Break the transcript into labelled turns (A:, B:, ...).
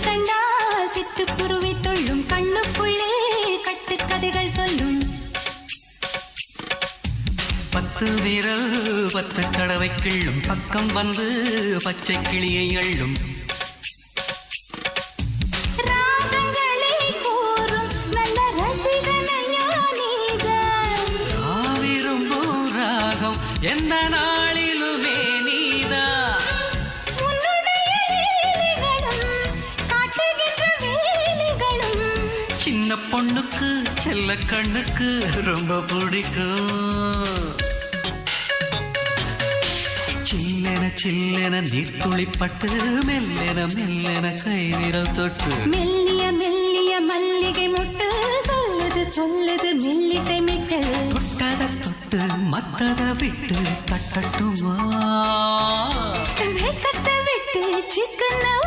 A: கண்டால் சிட்டுக்குருவி தொள்ளும் கண்ணுக்குள்ளே கட்டுக்கதைகள் சொல்லும்
B: 10 விரல் 10 தடவை கிள்ளும் பக்கம் வந்து பச்சை கிளியை அள்ளும்
A: ராகங்களை கூறும் நல்ல ரசிகனையா நீதான்
B: விரும்பும் ராகம் எந்த நாளிலுமே நீதான் சின்ன பொண்ணுக்கு செல்ல கண்ணுக்கு ரொம்ப பிடிக்கும் சில்லென சில்லென நீர்த்துளிப்பட்டு மெல்லென மெல்லென கை விரல் தொட்டு
A: மெல்லிய மெல்லிய மல்லிகை முட்டு சொல்லுது சொல்லுது மெல்லிசை மிட்டு
B: தொட்டத தொட்டு மத்தத விட்டு தட்டட்டுமா
A: கட்ட விட்டு சிக்கன